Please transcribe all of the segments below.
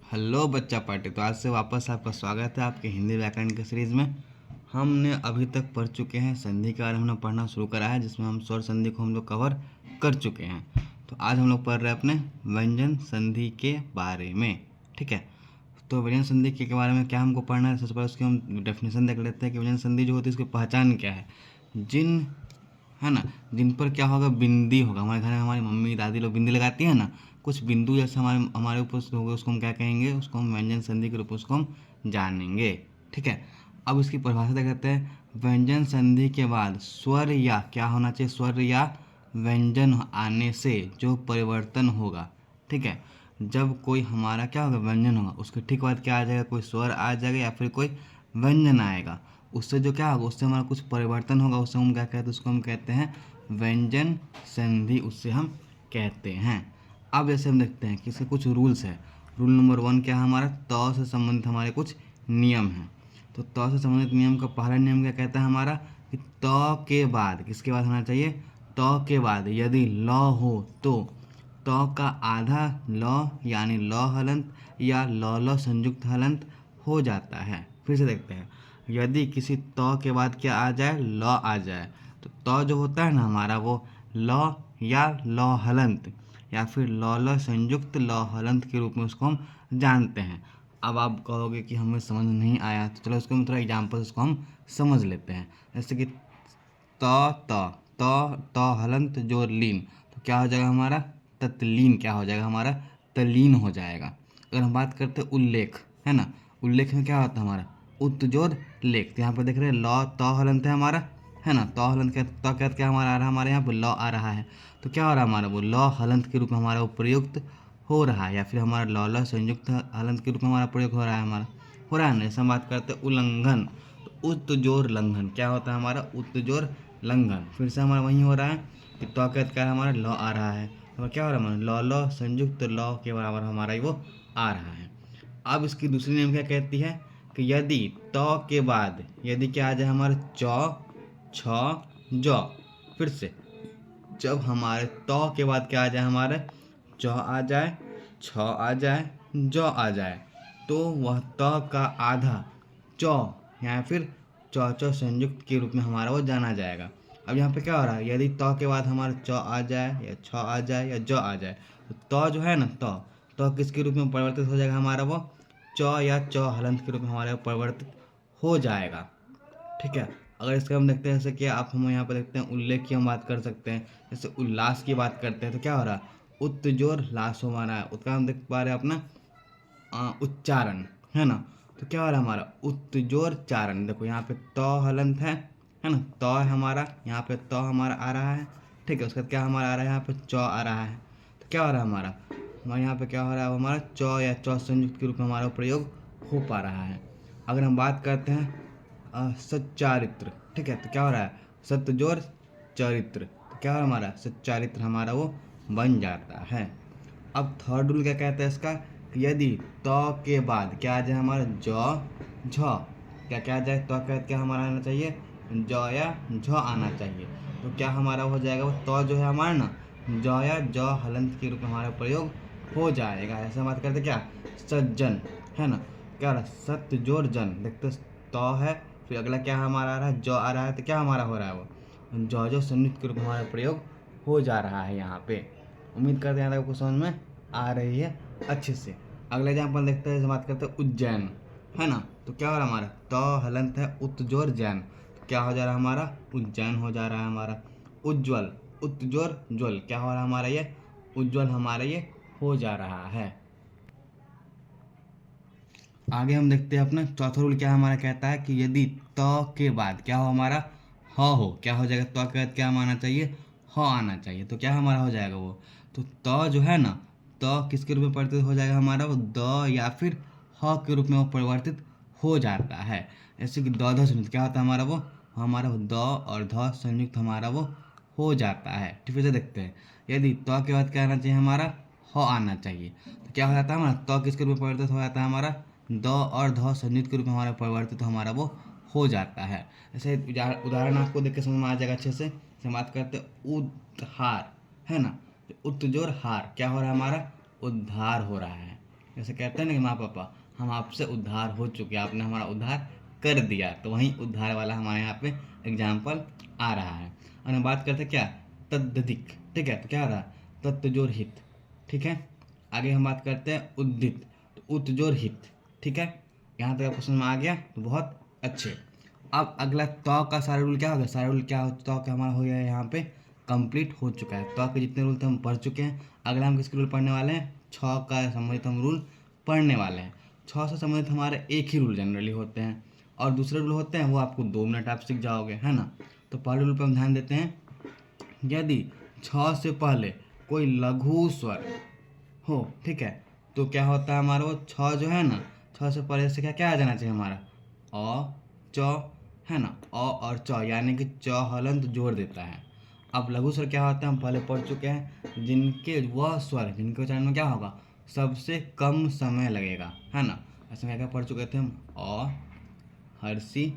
Hello बच्चा party. तो आज से वापस आपका स्वागत है आपके हिंदी व्याकरण के सीरीज़ में। हमने अभी तक पढ़ चुके हैं संधि के बारे में, हमने पढ़ना शुरू करा है जिसमें हम स्वर संधि को हम लोग कवर कर चुके हैं। तो आज हम लोग पढ़ रहे हैं अपने व्यंजन संधि के बारे में। ठीक है, तो व्यंजन संधि के बारे में क्या हमको पढ़ना है, सबसे पहले उसकी हम डेफिनेशन देख लेते हैं कि व्यंजन संधि जो होती है उसकी पहचान क्या है। जिन है ना, जिन पर क्या होगा, बिंदी होगा। हमारे घर में हमारी मम्मी दादी लोग बिंदी लगाती है ना, कुछ बिंदु जैसे हमारे हमारे ऊपर होगा, उसको हम क्या कहेंगे, उसको हम व्यंजन संधि के रूप में उसको हम जानेंगे। ठीक है, अब इसकी परिभाषा देख लेते हैं। व्यंजन संधि के बाद स्वर या क्या होना चाहिए, स्वर या व्यंजन आने से जो परिवर्तन होगा। ठीक है, जब कोई हमारा क्या होगा, व्यंजन होगा, उसके ठीक बाद क्या आ जाएगा, कोई स्वर आ जाएगा या फिर कोई व्यंजन आएगा। उससे जो क्या होगा, उससे हमारा कुछ परिवर्तन होगा, उससे हम क्या कहते हैं, उसको हम कहते हैं व्यंजन संधि, उससे हम कहते हैं। अब जैसे हम देखते हैं कि इसके कुछ रूल्स है। रूल नंबर 1 क्या है हमारा, त से संबंधित हमारे कुछ नियम हैं। तो त से संबंधित नियम का पहला नियम क्या कहता है हमारा, कि त के बाद किसके बाद होना चाहिए, त के बाद यदि ल हो तो त का आधा ल यानी ल हलंत या ल संयुक्त हलंत हो जाता है। फिर से देखते हैं, यदि किसी त के बाद क्या आ जाए, ल आ जाए, तो त जो होता है ना हमारा, वो ल या ल हलंत या फिर ल संयुक्त ल हलंत के रूप में उसको हम जानते हैं। अब आप कहोगे कि हमें समझ नहीं आया, तो चलो उसको हम थोड़ा एग्जाम्पल उसको हम समझ लेते हैं। जैसे कि त हलंत जो लीन, तो क्या हो जाएगा हमारा, तत्लीन क्या हो जाएगा हमारा, तलीन हो जाएगा। अगर हम बात करते हैं उल्लेख, है ना, उल्लेख में क्या होता है हमारा, उत जोड़ लेख। तो यहाँ पर देख रहे हैं ल त हलंत है हमारा, है ना, त हलंत क्या हमारा आ रहा है, हमारे यहाँ पर ल आ रहा है। तो क्या हो रहा है हमारा, वो ल हलंत के रूप में हमारा वो प्रयुक्त हो रहा है, या फिर हमारा ल संयुक्त हलंत के रूप में हमारा प्रयोग हो रहा है, हमारा हो रहा है ना। जैसे हम बात करते हैं उल्लंघन, तो उत जोड़ लंघन क्या होता है हमारा, उत जोड़ लंघन। फिर से हमारा वही हो रहा है कि तो क्या हमारा ल आ रहा है, तो क्या हो रहा है हमारा ल संयुक्त ल के बराबर हमारा वो आ रहा है। अब इसकी दूसरी नियम क्या कहती है, कि यदि त के बाद यदि क्या आ जाए हमारे च छ ज, फिर से जब हमारे त के बाद क्या आ जाए हमारे, च आ जाए, छ आ जाए, ज आ जाए, तो वह त का आधा च या फिर च संयुक्त के रूप में हमारा वो जाना जाएगा। अब यहाँ पे क्या हो रहा है, यदि त के बाद हमारा च आ जाए या छ आ जाए या ज आ जाए, तो त जो है ना, त किसके रूप में परिवर्तित हो जाएगा हमारा, वो च या च हलंत के रूप में हमारा परिवर्तित हो जाएगा। ठीक है, अगर इसका हम देखते हैं, जैसे कि आप हम यहाँ पर देखते हैं उल्लेख की हम बात कर सकते हैं। जैसे उल्लास की बात करते हैं तो क्या हो रहा है, उत जोड़ लाश हमारा है, उसका हम देख पा रहे हैं अपना उच्चारण, है ना। तो क्या हो रहा है हमारा, उत जोड़ चारण। देखो यहाँ पे त हलंत है ना, त है हमारा, यहाँ पे त हमारा आ रहा है। ठीक है, उसका क्या हमारा आ रहा है, यहाँ पे च आ रहा है। तो क्या हो रहा है हमारे यहाँ पे क्या हो रहा है, हमारा च या च संयुक्त के रूप में हमारा प्रयोग हो पा रहा है। अगर हम बात करते हैं सच्चारित्र, ठीक है, तो क्या हो रहा है, सत्य जोड़ चरित्र, तो क्या हो रहा है हमारा, सच्चारित्र हमारा वो बन जाता है। अब थर्ड रूल क्या कहता है इसका, कि यदि त के बाद क्या आ जाए हमारा ज झ, क्या क्या आ जाए, त के बाद क्या हमारा आना चाहिए, ज या झ आना चाहिए, तो क्या हमारा हो जाएगा, वो त जो है हमारा ना, ज या ज हलंत के रूप में हमारा प्रयोग हो जाएगा। ऐसे हम बात करते क्या, सज्जन, है ना, क्या रहा, सत्य जोड़ जन, देखते त है, फिर अगला क्या हमारा आ रहा है, ज आ रहा है, तो क्या हमारा हो रहा है, वो जो संयुक्त के रूप में हमारा प्रयोग हो जा रहा है यहाँ पे। उम्मीद करते हैं आपको समझ में आ रही है अच्छे से। अगला एग्जाम्पल देखते हैं, बात करते हैं उज्जैन, है ना, तो क्या हो रहा है हमारा, त हलंत है, उत जोड़ जैन, तो क्या हो जा रहा है हमारा, उज्जैन हो जा रहा है हमारा। उज्ज्वल, उत जोड़ ज्वल, क्या हो रहा है हमारा, ये उज्ज्वल हमारा ये हो जा रहा है। आगे हम देखते हैं अपना चौथा रूल क्या हमारा कहता है, कि यदि त के बाद क्या हो हमारा, ह हो, क्या हो जाएगा, त के बाद क्या आना चाहिए, ह आना चाहिए, तो क्या हमारा हो जाएगा वो, तो त जो है ना, त किसके रूप में परिवर्तित हो जाएगा हमारा, वो द या फिर ह के रूप में वो परिवर्तित हो जाता है। जैसे कि द ध संयुक्त क्या होता है हमारा, वो हमारा द और ध संयुक्त हमारा वो हो जाता है। ठीक है, देखते हैं, यदि त के बाद क्या आना चाहिए हमारा, ह आना चाहिए, तो क्या हो जाता है हमारा, त किसके रूप में परिवर्तित हो जाता है हमारा, द और ध संयुक्त के रूप में हमारा परिवर्तित हमारा वो हो जाता है। ऐसे उदाहरण आपको देख के समझ में आ जाएगा अच्छे से। जैसे बात करते हैं उद्धार, है ना, उत जोड़ हार, क्या हो रहा है हमारा, उद्धार हो रहा है। जैसे कहते हैं ना कि माँ पापा हम आपसे उद्धार हो चुके, आपने हमारा उद्धार कर दिया, तो वहीं उद्धार वाला हमारे यहाँ पे एग्जाम्पल आ रहा है। और हम बात करते क्या, तद्धिक, ठीक है, तो क्या रहा, तत्जोर हित, ठीक है। आगे हम बात करते हैं उद्दित, तो उत्जोर हित, ठीक है। यहाँ तक आपको समझ में आ गया तो बहुत अच्छे। अब अगला तो का सारा रूल क्या हो गया, सारा रूल क्या हो, तो का हमारा हो गया यहाँ पे कंप्लीट हो चुका है। तो के जितने रूल थे हम पढ़ चुके हैं। अगला हम किसके रूल पढ़ने वाले हैं, छः का संबंधित हम रूल पढ़ने वाले हैं। छः से संबंधित हमारे एक ही रूल जनरली होते हैं, और दूसरे रूल होते हैं वो आपको 2 मिनट आप सीख जाओगे, है ना। तो पहले रूल पर हम ध्यान देते हैं, यदि छ से पहले कोई लघु स्वर हो, ठीक है, तो क्या होता है हमारा वो छ जो है ना, छ से पहले से क्या क्या आ जाना चाहिए हमारा, अ च, है ना, अ और च, यानी कि च हलंत जोड़ देता है। अब लघु स्वर क्या होता है हम पहले पढ़ चुके हैं, जिनके वह स्वर जिनके उच्चारण में क्या होगा सबसे कम समय लगेगा, है ना। ऐसे में क्या पढ़ चुके थे हम, अ, हर्षी,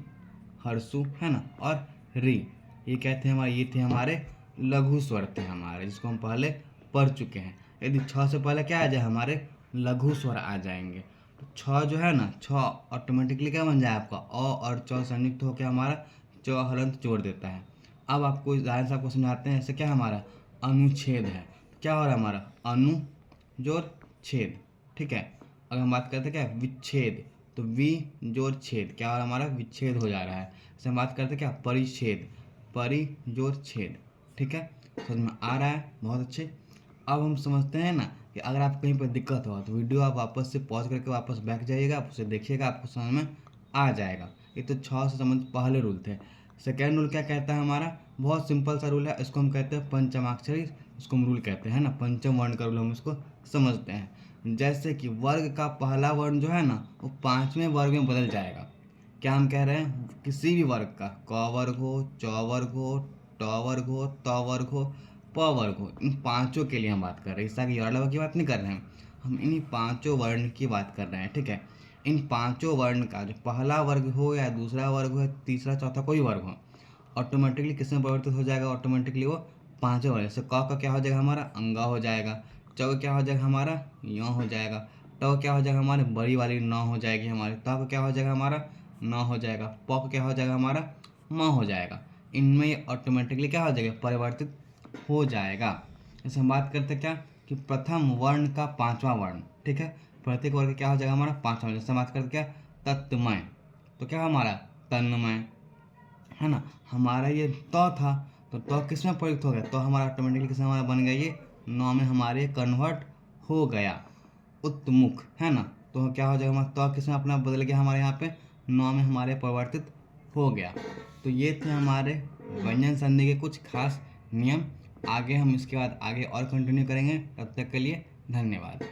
हर्षु, है ना, और री, ये क्या थे हमारे, ये थे हमारे लघु स्वर थे हमारे, जिसको हम पहले पढ़ चुके हैं। यदि छ से पहले क्या आ जाए हमारे लघु स्वर आ जाएंगे, तो छ जो है ना, छ ऑटोमेटिकली क्या बन जाए आपका अ और च संयुक्त होकर हमारा च हलंत जोड़ देता है। अब आपको जाहिर से आपको समझाते हैं, ऐसे क्या हमारा अनुच्छेद है, तो क्या हो रहा है हमारा अनु जोड़ छेद, ठीक है। अगर हम बात करते हैं क्या विच्छेद, तो वि जोड़ छेद क्या हो रहा है हमारा विच्छेद हो जा रहा है। जैसे हम बात करते हैं क्या परिच्छेद, परि जोड़ छेद, ठीक है। समझ में आ रहा है, बहुत अच्छे। अब हम समझते हैं ना कि अगर आप कहीं पर दिक्कत हो तो वीडियो आप वापस से पॉज करके वापस बैठ जाइएगा, आप उसे देखिएगा, आपको समझ में आ जाएगा। ये तो 6 से संबंधित पहले रूल थे। सेकेंड रूल क्या कहता है हमारा, बहुत सिंपल सा रूल है, इसको हम कहते हैं पंचमाक्षरी, इसको हम रूल कहते हैं ना, पंचम वर्ण का रूल हम इसको समझते हैं। जैसे कि वर्ग का पहला वर्ण जो है ना वो 5वें वर्ग में बदल जाएगा। क्या हम कह रहे हैं, किसी भी वर्ग का, क वर्ग हो, च वर्ग हो, ट वर्ग हो, त वर्ग हो, प वर्ग हो, इन पांचों के लिए हम बात कर रहे हैं। इस आगे और की बात नहीं कर रहे हैं हम, इन्हीं पांचों वर्ण की बात कर रहे हैं, ठीक है। इन पांचों वर्ण का जो पहला वर्ग हो या दूसरा वर्ग हो, तीसरा चौथा कोई वर्ग हो, ऑटोमेटिकली किस में परिवर्तित हो जाएगा, ऑटोमेटिकली वो पांचों वर्ग। जैसे क का क्या हो जाएगा हमारा अंगा हो जाएगा, च का क्या हो जाएगा हमारा य हो जाएगा, ट क्या हो जाएगा हमारे बड़ी वाली न हो जाएगी हमारे, त का क्या हो जाएगा हमारा न हो जाएगा, प का क्या हो जाएगा हमारा म हो जाएगा। इनमें ऑटोमेटिकली क्या हो जाएगा परिवर्तित हो जाएगा। जैसे हम बात करते हैं क्या कि प्रथम वर्ण का 5वां वर्ण, ठीक है, प्रत्येक वर्ग क्या हो जाएगा हमारा 5वां। जैसे बात करते क्या तत्मय, तो क्या हमारा तन्मय, है ना। हमारा ये था, तो किस में प्रयुक्त हो गया, तो हमारा ऑटोमेटिकली किस में हमारा बन गया, ये नौ में हमारे कन्वर्ट हो गया। उत्मुख, है ना, तो क्या हो जाएगा हमारा तो किस में अपना बदल गया हमारे यहाँ पे नौ में हमारे परिवर्तित हो गया। तो ये थे हमारे व्यंजन संधि के कुछ खास नियम। आगे हम इसके बाद आगे और कंटिन्यू करेंगे, तब तक के लिए धन्यवाद।